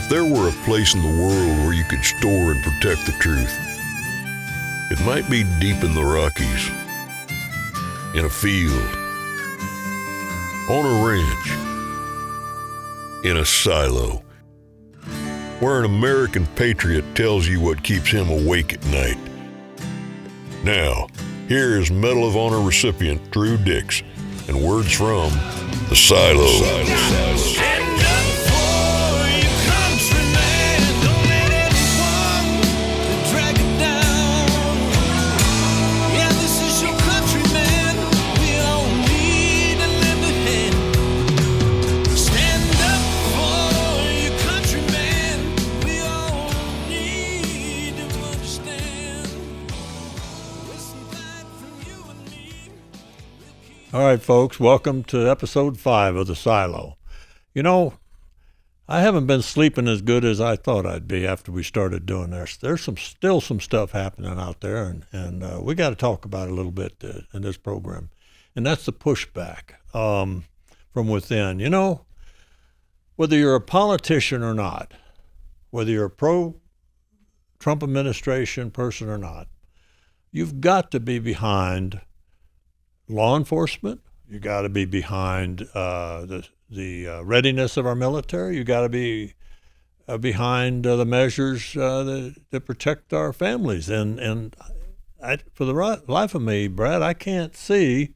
If there were a place in the world where you could store and protect the truth, it might be deep in the Rockies, in a field, on a ranch, in a silo, where an American patriot tells you what keeps him awake at night. Now, here is Medal of Honor recipient Drew Dix and words from the Silo. All right, folks, welcome to episode 5 of The Silo. You know, I haven't been sleeping as good as I thought I'd be after we started doing this. There's still some stuff happening out there, and we got to talk about it a little bit in this program. And that's the pushback from within. You know, whether you're a politician or not, whether you're a pro-Trump administration person or not, you've got to be behind law enforcement. You got to be behind the readiness of our military. You got to be behind the measures that protect our families. And for the life of me, Brad, I can't see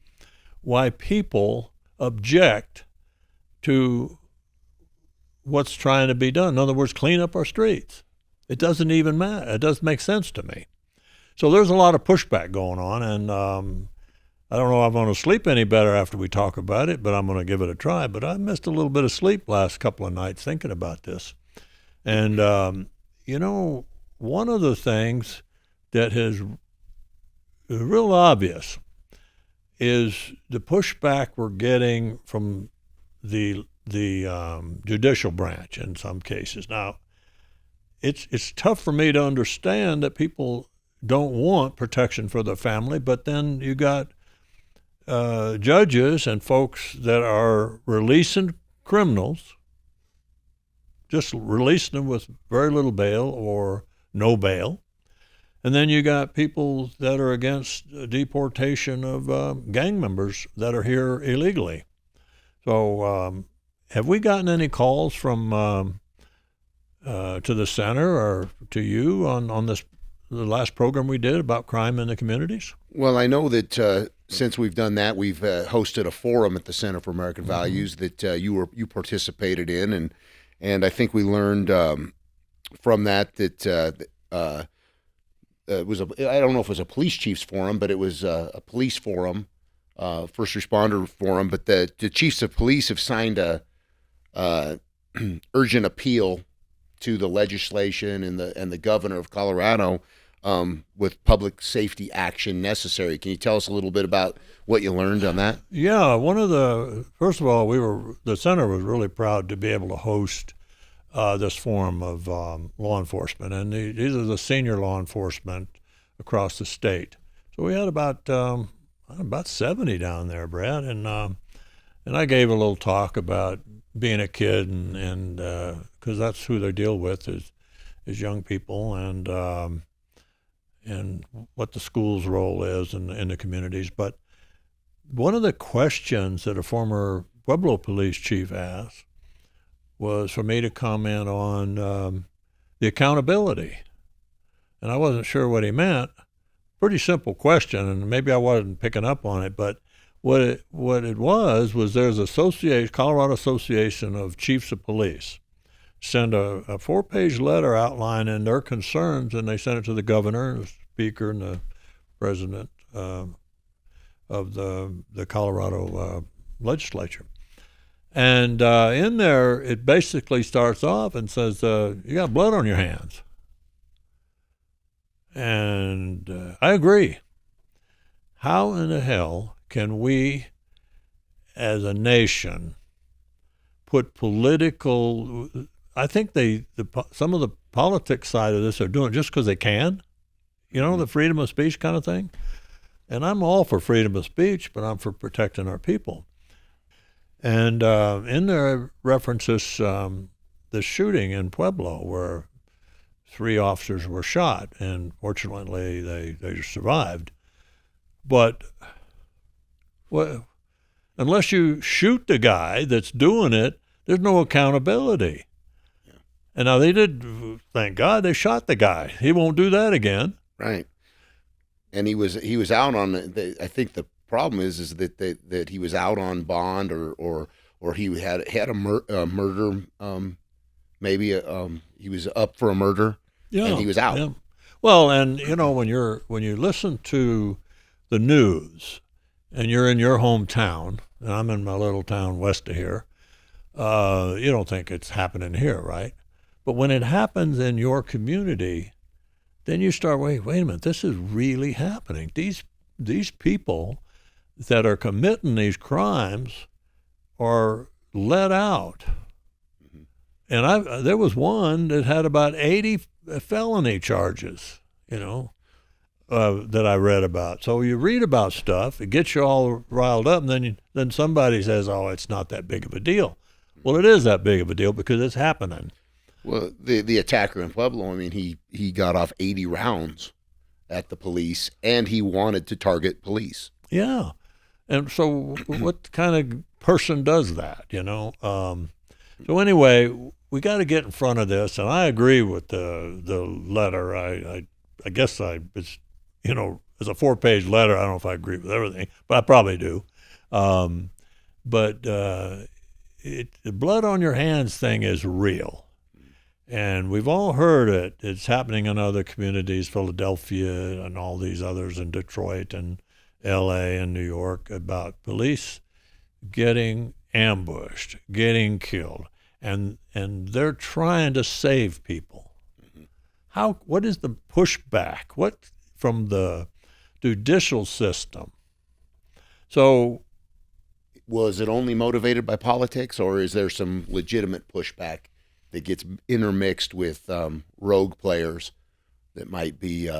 why people object to what's trying to be done. In other words, clean up our streets. It doesn't even matter. It doesn't make sense to me. So there's a lot of pushback going on, and I don't know if I'm going to sleep any better after we talk about it, but I'm going to give it a try. But I missed a little bit of sleep last couple of nights thinking about this. And, you know, one of the things that is real obvious is the pushback we're getting from the judicial branch in some cases. Now, it's tough for me to understand that people don't want protection for their family, but then you got judges and folks that are releasing criminals, just releasing them with very little bail or no bail. And then you got people that are against deportation of gang members that are here illegally. So have we gotten any calls from to the center or to you on the last program we did about crime in the communities? Well, I know that since we've done that, we've hosted a forum at the Center for American Values that you participated in, and I think we learned from that it was I don't know if it was a police chiefs forum, but it was a police forum, first responder forum. But the chiefs of police have signed a urgent appeal to the legislation and the governor of Colorado with public safety action necessary. Can you tell us a little bit about what you learned on that? Yeah, first of all, the center was really proud to be able to host this forum of law enforcement, and these are the senior law enforcement across the state. So we had about 70 down there, Brad, and I gave a little talk about being a kid, and because that's who they deal with is young people, and what the school's role is in the communities. But one of the questions that a former Pueblo police chief asked was for me to comment on the accountability. And I wasn't sure what he meant. Pretty simple question, and maybe I wasn't picking up on it, but what it was there's Colorado Association of Chiefs of Police send a 4-page letter outlining their concerns, and they sent it to the governor, the speaker, and the president of the Colorado legislature. And in there, it basically starts off and says, you got blood on your hands. And I agree. How in the hell can we, as a nation, put political... I think some of the politics side of this are doing it just because they can, the freedom of speech kind of thing. And I'm all for freedom of speech, but I'm for protecting our people. And in there references the shooting in Pueblo where 3 officers were shot, and fortunately they survived. But unless you shoot the guy that's doing it, there's no accountability. Yeah. And now they did, thank God, they shot the guy. He won't do that again. Right. And he was out on. I think the problem is that he was out on bond or he had a murder. Maybe he was up for a murder. Yeah, and he was out. Yeah. Well, and when you listen to the news, and you're in your hometown, and I'm in my little town west of here, you don't think it's happening here, right? But when it happens in your community, then you start, wait a minute, this is really happening. These people that are committing these crimes are let out. Mm-hmm. And there was one that had about 80 felony charges, that I read about. So you read about stuff, it gets you all riled up, and then somebody says, oh, it's not that big of a deal. Well, it is that big of a deal because it's happening. Well, the attacker in Pueblo, I mean, he got off 80 rounds at the police, and he wanted to target police. Yeah. And so what kind of person does that, So anyway, we got to get in front of this, and I agree with the letter. I guess it's, it's a 4-page letter. I don't know if I agree with everything, but I probably do. But the blood on your hands thing is real. And we've all heard it. It's happening in other communities, Philadelphia and all these others, in Detroit and L.A. and New York, about police getting ambushed, getting killed, and they're trying to save people. Mm-hmm. What is the pushback? What from the judicial system? So, was it only motivated by politics, or is there some legitimate pushback that gets intermixed with rogue players that might be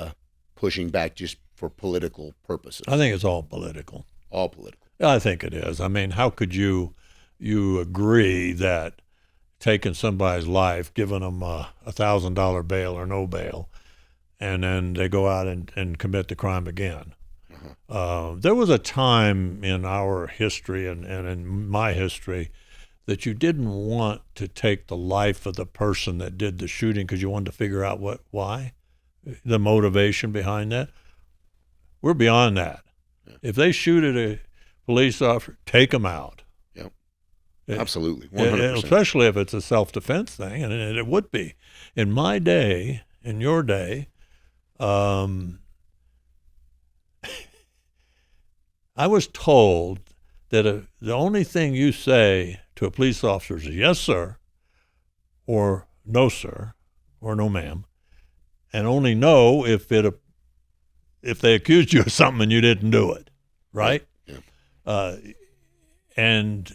pushing back just for political purposes? I think it's all political. All political. I think it is. I mean, how could you agree that taking somebody's life, giving them a $1,000 bail or no bail, and then they go out and commit the crime again? Uh-huh. There was a time in our history and in my history that you didn't want to take the life of the person that did the shooting because you wanted to figure out why, the motivation behind that. We're beyond that. Yeah. If they shoot at a police officer, take them out. Yep. Absolutely. 100%. Especially if it's a self-defense thing, and it would be. In my day, in your day, I was told that the only thing you say to a police officer is yes, sir, or no, sir, or no, ma'am, and only no if they accused you of something and you didn't do it, right? Yeah. And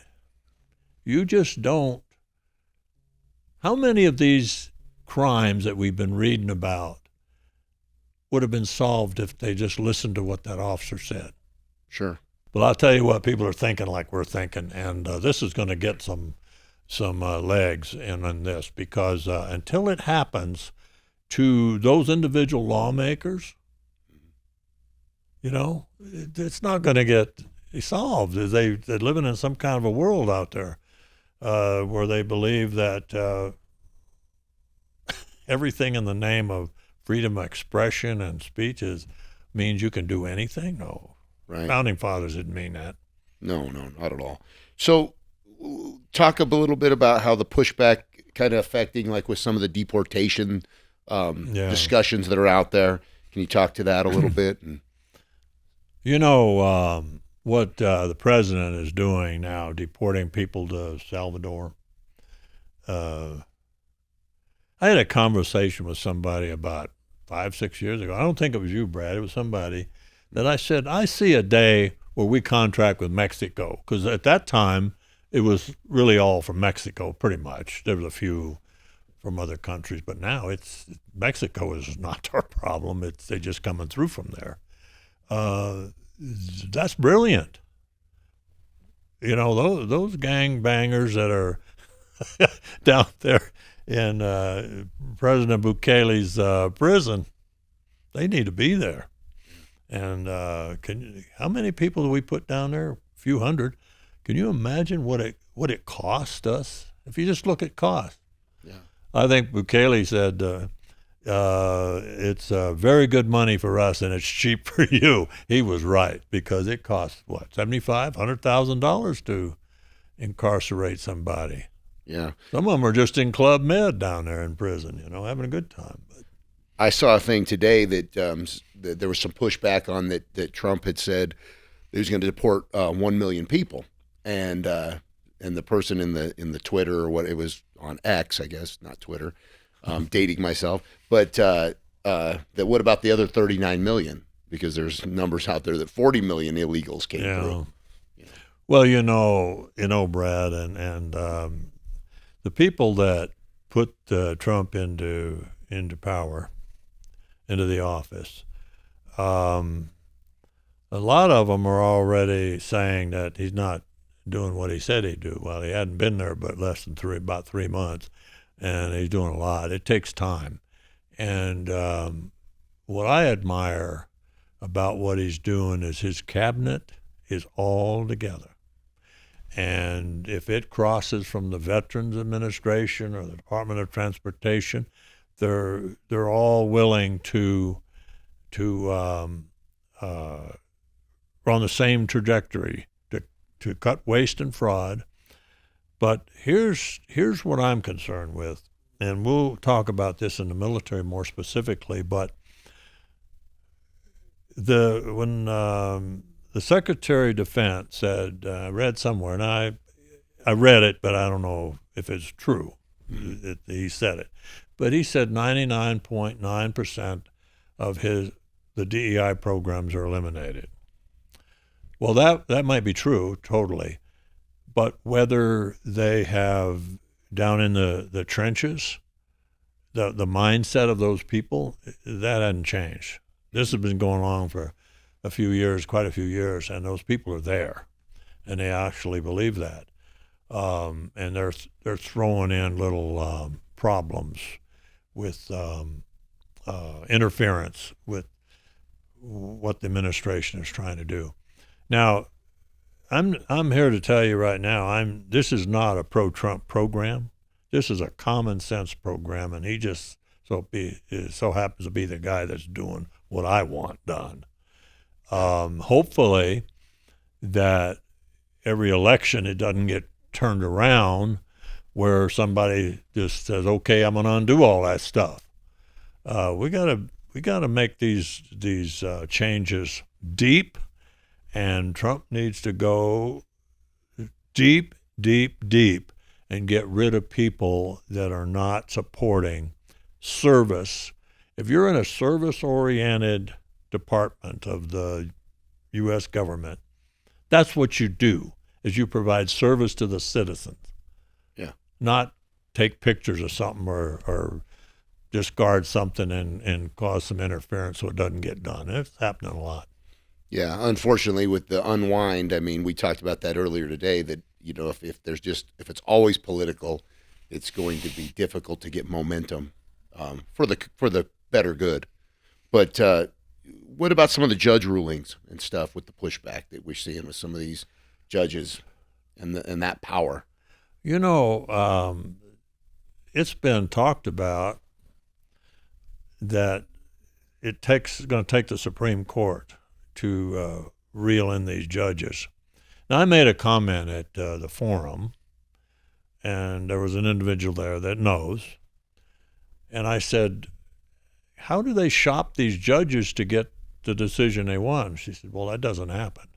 you just don't. How many of these crimes that we've been reading about would have been solved if they just listened to what that officer said? Sure. But I'll tell you what, people are thinking like we're thinking, and this is going to get some legs in this, because until it happens to those individual lawmakers, it's not going to get solved. They're living in some kind of a world out there where they believe that everything in the name of freedom of expression and speech means you can do anything. No. Right. Founding fathers didn't mean that. No, not at all. So talk a little bit about how the pushback kind of affecting, like with some of the deportation discussions that are out there. Can you talk to that a little bit? And what the president is doing now, deporting people to Salvador. I had a conversation with somebody about 5-6 years ago. I don't think it was you, Brad. It was somebody that I said, I see a day where we contract with Mexico, because at that time it was really all from Mexico, pretty much. There was a few from other countries, but now Mexico is not our problem. They're just coming through from there. That's brilliant. Those gang bangers that are down there President Bukele's prison, they need to be there. And how many people do we put down there? A few hundred. Can you imagine what it cost us? If you just look at cost. Yeah. I think Bukele said it's very good money for us and it's cheap for you. He was right, because it costs what, $75,000-$100,000 to incarcerate somebody. Yeah. Some of them are just in Club Med down there in prison, having a good time. But I saw a thing today that there was some pushback on that Trump had said he was going to deport 1 million people, and the person in the Twitter, or what it was on X, I guess, not Twitter, dating myself, but that what about the other 39 million? Because there's numbers out there that 40 million illegals came through. Yeah. Well, Brad, and the people that put Trump into power, into the office, a lot of them are already saying that he's not doing what he said he'd do. Well, he hadn't been there but about 3 months, and he's doing a lot. It takes time. And what I admire about what he's doing is his cabinet is all together. And if it crosses from the Veterans Administration or the Department of Transportation, they're all willing to run the same trajectory to cut waste and fraud. But here's what I'm concerned with, and we'll talk about this in the military more specifically. But when the Secretary of Defense said, I read somewhere, and I read it, but I don't know if it's true. He said it, but he said 99.9% of the DEI programs are eliminated. Well, that might be true, totally, but whether they have down in the trenches, the mindset of those people, that hasn't changed. This has been going on for quite a few years, and those people are there, and they actually believe that, and they're throwing in little problems with interference with what the administration is trying to do. Now, I'm here to tell you right now, this is not a pro-Trump program. This is a common sense program, and he just so happens to be the guy that's doing what I want done. Hopefully that every election it doesn't get turned around where somebody just says, okay, I'm going to undo all that stuff. We gotta make these changes deep, and Trump needs to go deep, deep, deep and get rid of people that are not supporting service. If you're in a service-oriented department of the U.S. government, that's what you do, is you provide service to the citizens. Yeah. Not take pictures of something or discard something and cause some interference so it doesn't get done. It's happening a lot. Yeah, unfortunately, with the unwind, I mean, we talked about that earlier today, that, if it's always political, it's going to be difficult to get momentum for the better good. But what about some of the judge rulings and stuff with the pushback that we're seeing with some of these judges and that power? It's been talked about that it's going to take the Supreme Court to reel in these judges. Now, I made a comment at the forum, and there was an individual there that knows, and I said, how do they shop these judges to get the decision they want? She said, well, that doesn't happen.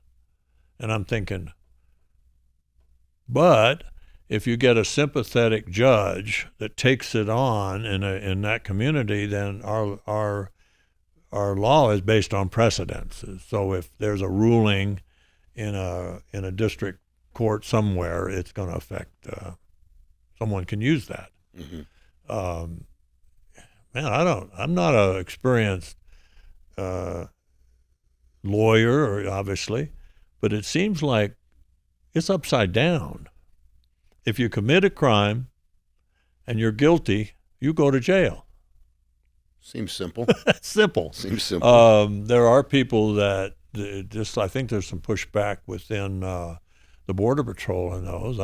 And I'm thinking, but if you get a sympathetic judge that takes it on in that community, then our law is based on precedents. So if there's a ruling in a district court somewhere, it's going to affect. Someone can use that. Mm-hmm. I'm not an experienced lawyer, obviously, but it seems like it's upside down. If you commit a crime and you're guilty, you go to jail. Seems simple. Simple. Seems simple. There are people that just, I think there's some pushback within the Border Patrol in those.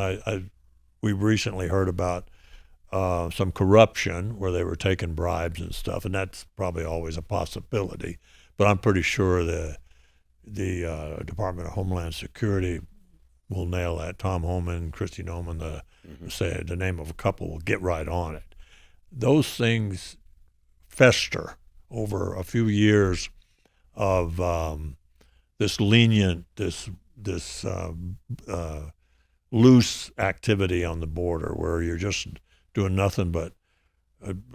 We recently heard about some corruption where they were taking bribes and stuff, and that's probably always a possibility. But I'm pretty sure the Department of Homeland Security will nail that. Tom Homan, Christy Noman, say the name of a couple, will get right on it. Those things fester over a few years of this lenient, this loose activity on the border where you're just doing nothing but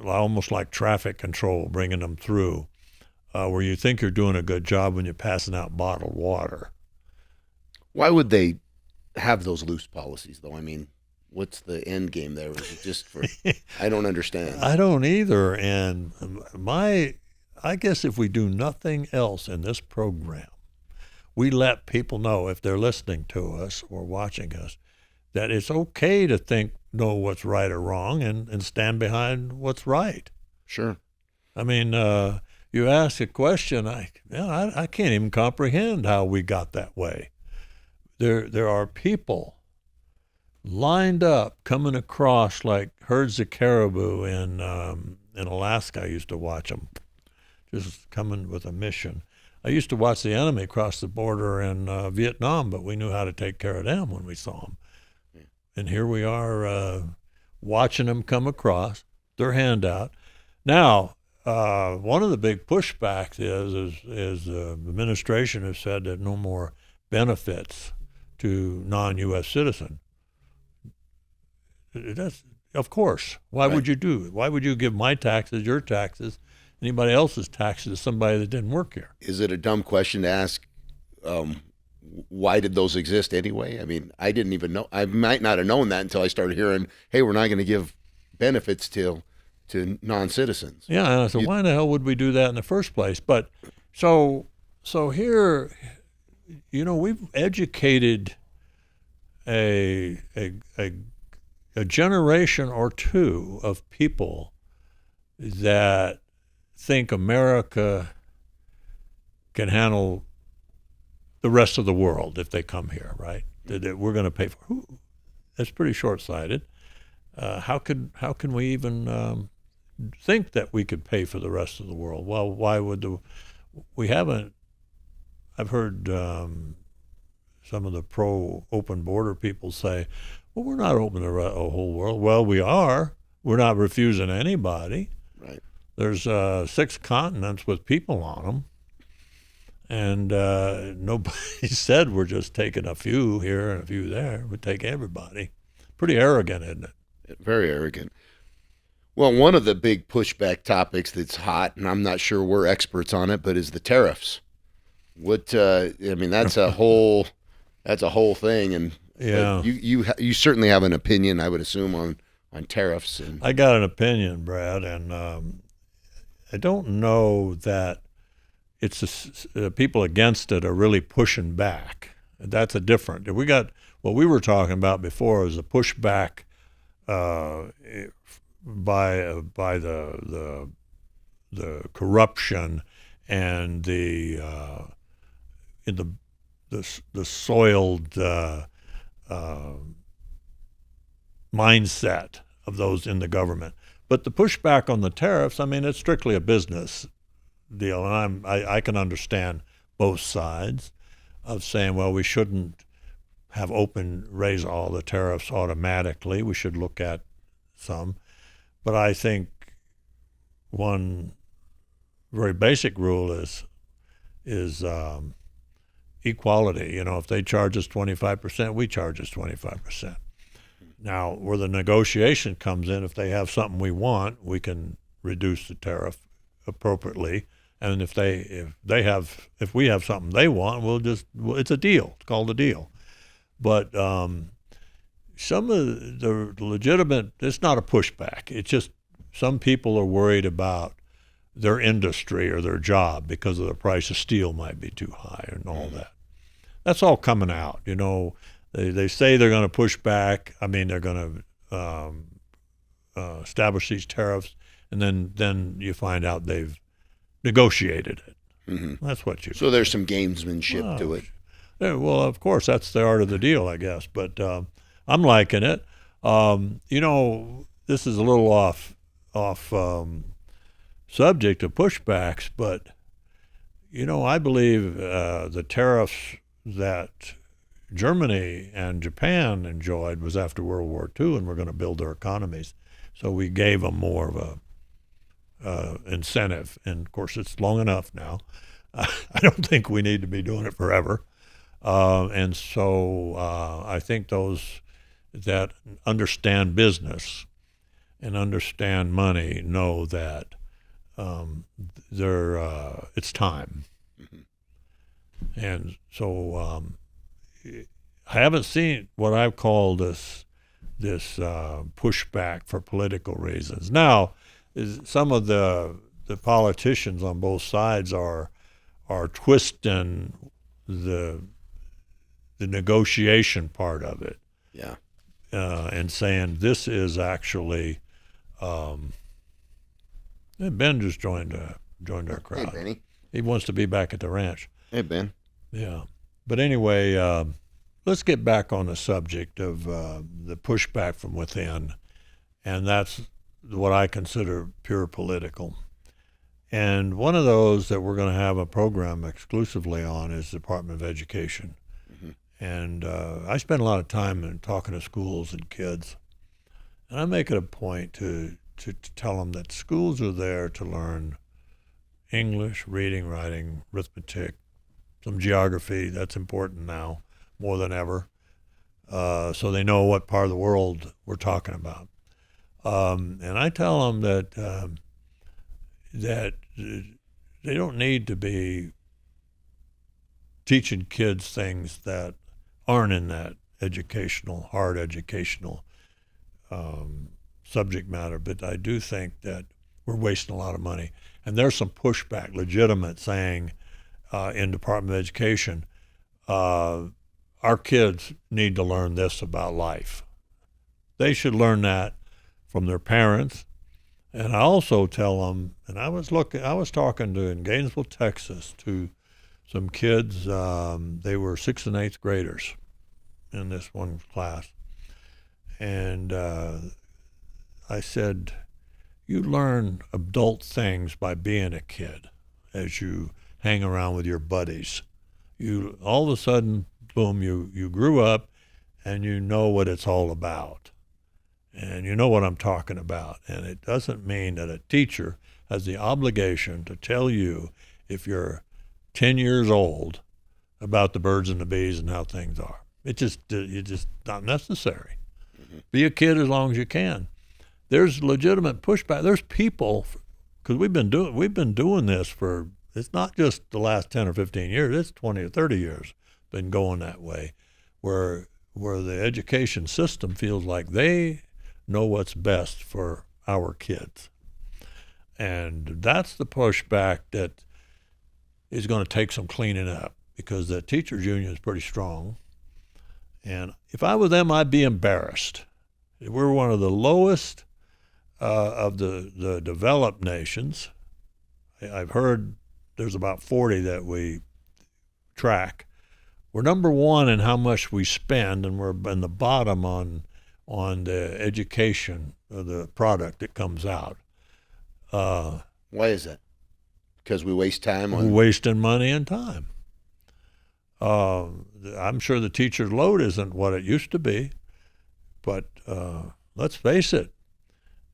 almost like traffic control, bringing them through, where you think you're doing a good job when you're passing out bottled water. Why would they have those loose policies, though? I mean, what's the end game there? Is it just for? I don't understand. I don't either. And I guess if we do nothing else in this program, we let people know, if they're listening to us or watching us, that it's okay to know what's right or wrong and stand behind what's right. Sure. I mean, you ask a question, I can't even comprehend how we got that way. There are people lined up coming across like herds of caribou in Alaska. I used to watch them, just coming with a mission. I used to watch the enemy cross the border in Vietnam, but we knew how to take care of them when we saw them. Yeah. And here we are watching them come across, their hand out. Now, one of the big pushbacks is the administration has said that no more benefits to non-U.S. citizens. That's, of course. Why would you do it? Why would you give my taxes, your taxes, anybody else's taxes to somebody that didn't work here? Is it a dumb question to ask? Why did those exist anyway? I mean, I didn't even know. I might not have known that until I started hearing, hey, we're not going to give benefits to non-citizens. Yeah, and I said, why the hell would we do that in the first place? But so here, we've educated a generation or two of people that think America can handle the rest of the world if they come here, right? That we're going to pay for. That's pretty short-sighted. How can we even think that we could pay for the rest of the world? Well, why would we haven't? I've heard some of the pro-open border people say, well, we're not open to the whole world. Well, we are. We're not refusing anybody. Right. There's 6 continents with people on them, and nobody said we're just taking a few here and a few there. We take everybody. Pretty arrogant, isn't it? Very arrogant. Well, one of the big pushback topics that's hot, and I'm not sure we're experts on it, but is the tariffs. That's a whole thing, and yeah, you certainly have an opinion, I would assume, on tariffs. And I got an opinion, Brad, and I don't know that it's people against it are really pushing back. That's a different. We got what we were talking about before is a pushback by the corruption and the soiled mindset of those in the government. But the pushback on the tariffs, I mean, it's strictly a business deal, and I can understand both sides of saying, well, we shouldn't raise all the tariffs automatically. We should look at some. But I think one very basic rule is equality. If they charge us 25%, we charge us 25%. Now, where the negotiation comes in, if they have something we want, we can reduce the tariff appropriately. And if we have something they want, it's a deal. It's called a deal. But some of the legitimate, it's not a pushback. It's just some people are worried about their industry or their job because of the price of steel might be too high and all that. That's all coming out. They say they're going to push back. I mean, they're going to establish these tariffs, and then you find out they've negotiated it. Mm-hmm. That's what you. So there's some gamesmanship to it. Yeah, well, of course, that's the art of the deal, I guess. But I'm liking it. This is a little off subject of pushbacks, but I believe the tariffs that Germany and Japan enjoyed was after World War II, and we're going to build their economies. So we gave them more of a incentive, and of course it's long enough now. I don't think we need to be doing it forever, and so I think those that understand business and understand money know that it's time. Mm-hmm. And so I haven't seen what I've called this pushback for political reasons. Now, some of the politicians on both sides are twisting the negotiation part of it. Yeah. And saying this is actually Ben just joined our crowd. Hey, Benny. He wants to be back at the ranch. Hey, Ben. Yeah. But anyway, let's get back on the subject of the pushback from within, and that's what I consider pure political. And one of those that we're going to have a program exclusively on is the Department of Education. Mm-hmm. And I spend a lot of time in talking to schools and kids, and I make it a point to tell them that schools are there to learn English, reading, writing, arithmetic, some geography. That's important now more than ever, so they know what part of the world we're talking about. And I tell them that they don't need to be teaching kids things that aren't in that hard educational subject matter, but I do think that we're wasting a lot of money. And there's some pushback, legitimate, saying in Department of Education, our kids need to learn this about life. They should learn that from their parents. And I also tell them, and I was talking in Gainesville, Texas, to some kids. They were 6th and 8th graders in this one class. And I said, you learn adult things by being a kid as you hang around with your buddies. You all of a sudden, boom, you grew up and you know what it's all about. And you know what I'm talking about. And it doesn't mean that a teacher has the obligation to tell you, if you're 10 years old, about the birds and the bees and how things are. It's just not necessary. Mm-hmm. Be a kid as long as you can. There's legitimate pushback. There's people, because we've been doing this for, it's not just the last 10 or 15 years, it's 20 or 30 years been going that way, where the education system feels like they know what's best for our kids. And that's the pushback that is going to take some cleaning up, because the teachers union is pretty strong. And if I were them, I'd be embarrassed. We're one of the lowest of the developed nations. I've heard there's about 40 that we track. We're number one in how much we spend, and we're in the bottom on the education of the product that comes out. Why is that? Because we waste time on... We're wasting money and time. I'm sure the teacher's load isn't what it used to be, but let's face it,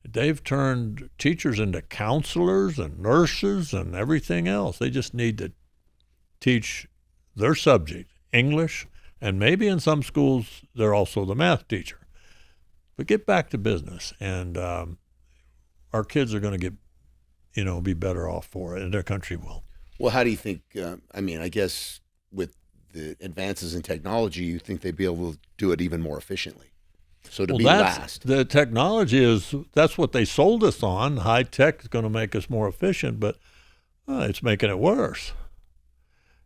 they've turned teachers into counselors and nurses and everything else. They just need to teach their subject, English, and maybe in some schools they're also the math teacher. But get back to business, and our kids are going to get, be better off for it, and their country will. Well, how do you think, I guess with the advances in technology, you think they'd be able to do it even more efficiently? So to be last. The technology that's what they sold us on. High tech is going to make us more efficient, but it's making it worse.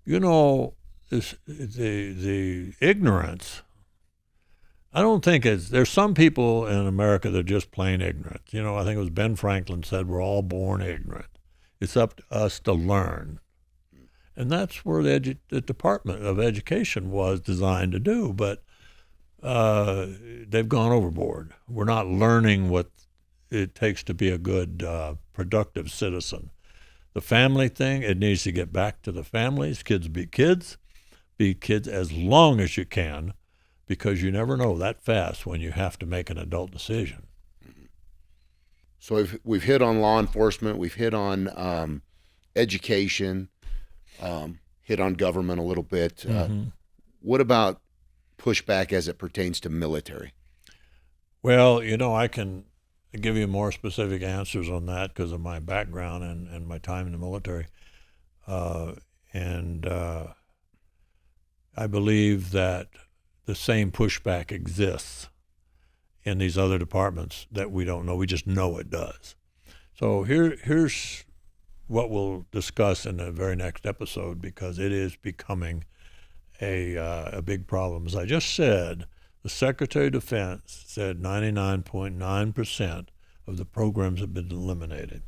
The ignorance. I don't think there's some people in America that are just plain ignorant. I think it was Ben Franklin said we're all born ignorant. It's up to us to learn. And that's where the Department of Education was designed to do, but they've gone overboard. We're not learning what it takes to be a good, productive citizen. The family thing, it needs to get back to the families. Kids be kids as long as you can, because you never know that fast when you have to make an adult decision. So we've hit on law enforcement, we've hit on education, hit on government a little bit. What about pushback as it pertains to military? Well, I can give you more specific answers on that because of my background and my time in the military. And I believe that the same pushback exists in these other departments that we don't know. We just know it does. So here's what we'll discuss in the very next episode, because it is becoming a big problem. As I just said, the Secretary of Defense said 99.9% of the programs have been eliminated.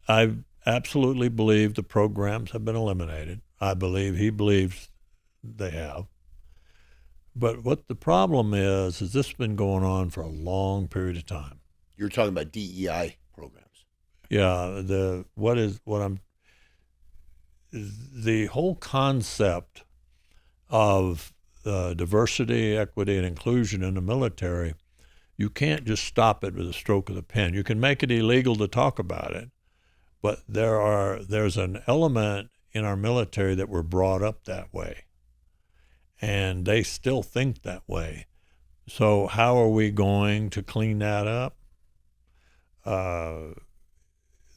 I absolutely believe the programs have been eliminated. He believes they have. But what the problem is this has been going on for a long period of time. You're talking about DEI programs. Yeah, the whole concept of diversity, equity, and inclusion in the military, you can't just stop it with a stroke of the pen. You can make it illegal to talk about it, but there's an element in our military that we're brought up that way, and they still think that way. So how are we going to clean that up?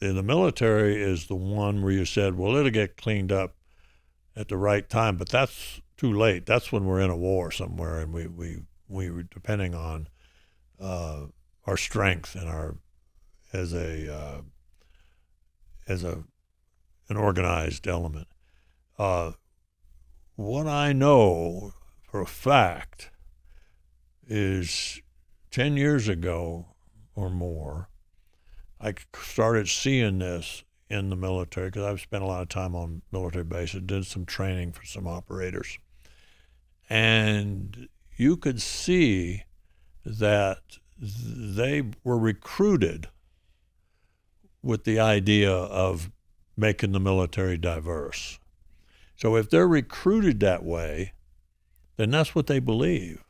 The military is the one where you said, well, it'll get cleaned up at the right time, but that's too late. That's when we're in a war somewhere, and we were depending on our strength and our as an organized element. What I know for a fact is 10 years ago or more, I started seeing this in the military because I've spent a lot of time on military bases, did some training for some operators. And you could see that they were recruited with the idea of making the military diverse. So if they're recruited that way, then that's what they believe.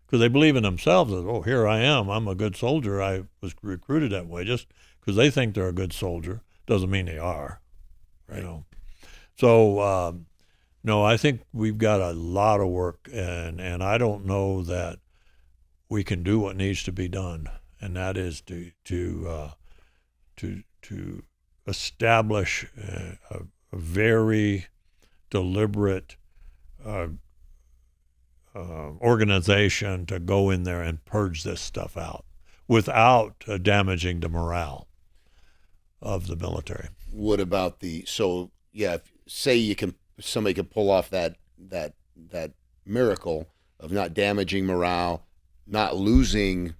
Because they believe in themselves as, oh, here I am, I'm a good soldier, I was recruited that way. Just because they think they're a good soldier doesn't mean they are, right? So, no, I think we've got a lot of work, and I don't know that we can do what needs to be done, and that is to establish a very deliberate organization to go in there and purge this stuff out without damaging the morale of the military. What about say somebody can pull off that miracle of not damaging morale, not losing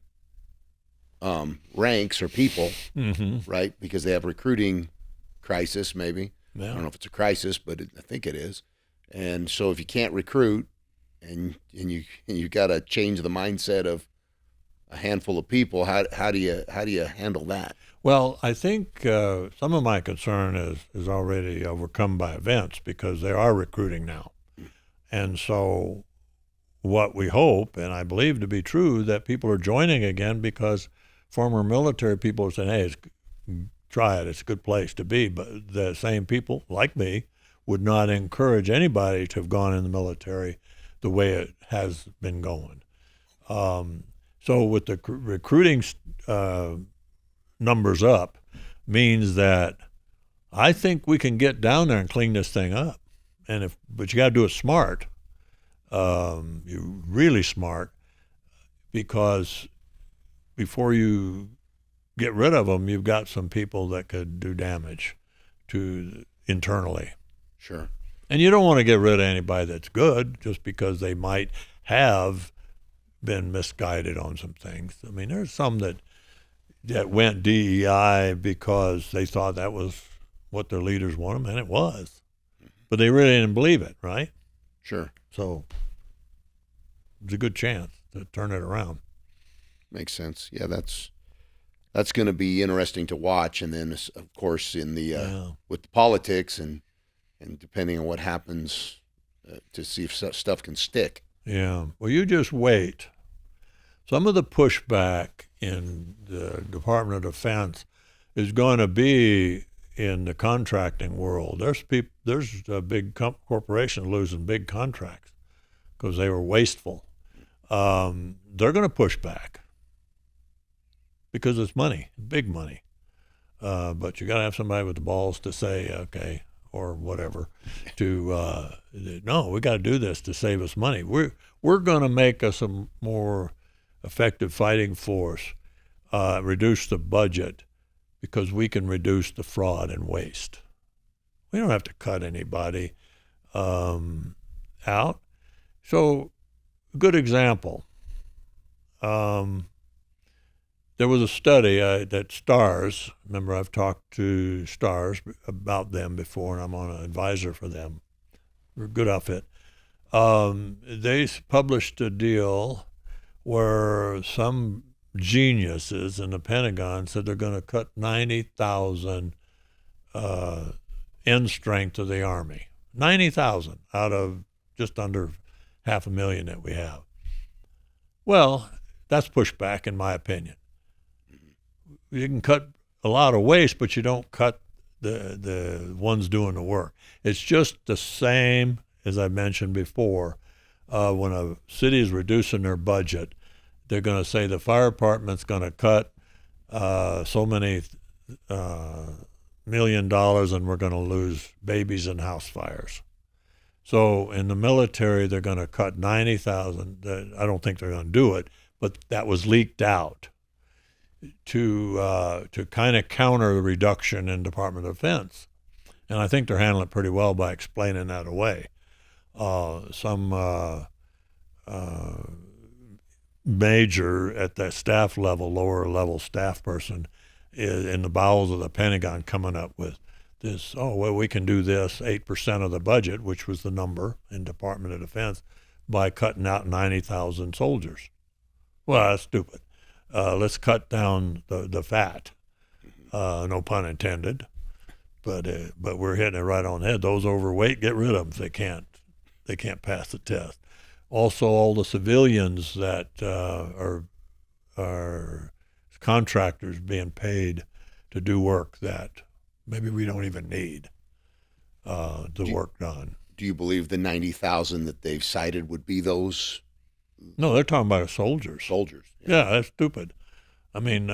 ranks or people, right? Because they have recruiting crisis, maybe. Yeah. I don't know if it's a crisis, but I think it is. And so if you can't recruit, and you got to change the mindset of a handful of people, how do you handle that? Well, I think some of my concern is already overcome by events because they are recruiting now. And so what we hope, and I believe to be true, that people are joining again because former military people are saying, hey, try it, it's a good place to be. But the same people, like me, would not encourage anybody to have gone in the military the way it has been going. So with the recruiting numbers up means that I think we can get down there and clean this thing up. But you got to do it smart. You're really smart, because before you get rid of them, you've got some people that could do damage to internally. Sure. And you don't want to get rid of anybody that's good just because they might have been misguided on some things. I mean, there's some that went DEI because they thought that was what their leaders wanted, and it was. But they really didn't believe it, right? Sure. So it's a good chance to turn it around. Makes sense. Yeah, that's going to be interesting to watch. And then, of course, in the with the politics and depending on what happens to see if stuff can stick. Yeah. Well, you just wait. Some of the pushback in the Department of Defense is going to be in the contracting world. There's a big corporation losing big contracts because they were wasteful. They're going to push back because it's money, big money. But you got to have somebody with the balls to say, okay, or whatever, to no, we got to do this to save us money. We're going to make us a more effective fighting force, reduce the budget because we can reduce the fraud and waste. We don't have to cut anybody out. So, good example. There was a study that STARS, remember I've talked to STARS about them before, and I'm on an advisor for them. They're a good outfit. They published a deal where some geniuses in the Pentagon said they're going to cut 90,000 end strength of the Army. 90,000 out of just under 500,000 that we have. Well, that's pushback in my opinion. You can cut a lot of waste, but you don't cut the ones doing the work. It's just the same as I mentioned before. When a city is reducing their budget, they're going to say the fire department's going to cut so many $1 million, and we're going to lose babies in house fires. So in the military, they're going to cut 90,000. I don't think they're going to do it, but that was leaked out to kind of counter the reduction in Department of Defense. And I think they're handling it pretty well by explaining that away. Some major at the staff level, lower level staff person is in the bowels of the Pentagon coming up with this, we can do this 8% of the budget, which was the number in Department of Defense, by cutting out 90,000 soldiers. Well, that's stupid. Let's cut down the fat, no pun intended, but we're hitting it right on the head. Those overweight, get rid of them if they can't pass the test. Also, all the civilians that are contractors being paid to do work that maybe we don't even need work done. Do you believe the 90,000 that they've cited would be those? No, they're talking about soldiers. Soldiers. Yeah, that's stupid. I mean,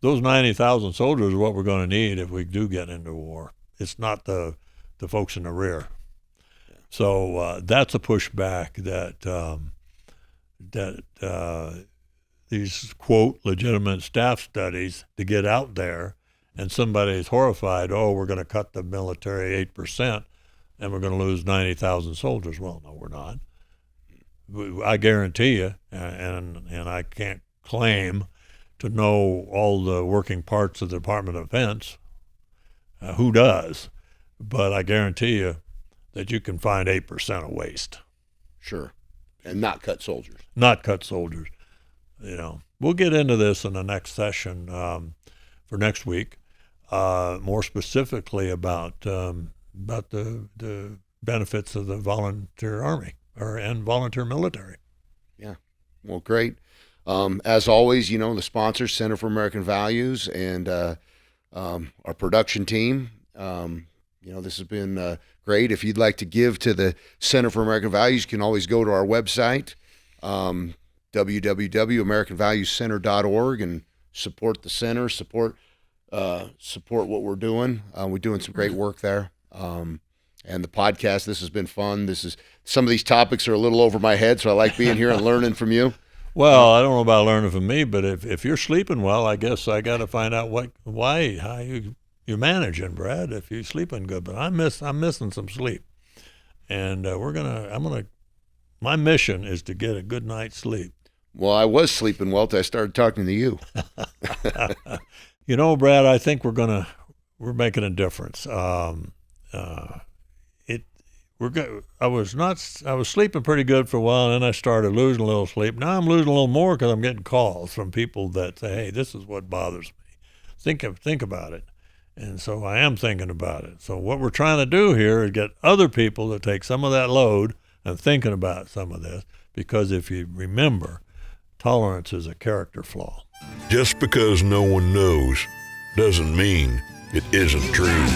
those 90,000 soldiers are what we're going to need if we do get into war. It's not the folks in the rear. Yeah. So that's a pushback that these, quote, legitimate staff studies to get out there, and somebody is horrified, we're going to cut the military 8% and we're going to lose 90,000 soldiers. Well, no, we're not. I guarantee you, and I can't claim to know all the working parts of the Department of Defense, who does, but I guarantee you that you can find 8% of waste. Sure. And not cut soldiers. Not cut soldiers. We'll get into this in the next session for next week, more specifically about the benefits of the volunteer army and volunteer military. Yeah. Well, great. As always, the sponsors, Center for American Values, and our production team. This has been great. If you'd like to give to the Center for American Values, you can always go to our website, www.americanvaluescenter.org, and support the center, support what we're doing. We're doing some great work there. And the podcast, this has been fun. Some of these topics are a little over my head, so I like being here and learning from you. Well, I don't know about learning from me, but if you're sleeping well, I guess I got to find out how you're managing, Brad. If you're sleeping good, but I'm missing some sleep, and my mission is to get a good night's sleep. Well, I was sleeping well till I started talking to you. You know, Brad, I think we're making a difference. I was sleeping pretty good for a while, and then I started losing a little sleep. Now I'm losing a little more because I'm getting calls from people that say, "Hey, this is what bothers me. Think about it." And so I am thinking about it. So what we're trying to do here is get other people to take some of that load and thinking about some of this, because if you remember, tolerance is a character flaw. Just because no one knows doesn't mean it isn't true.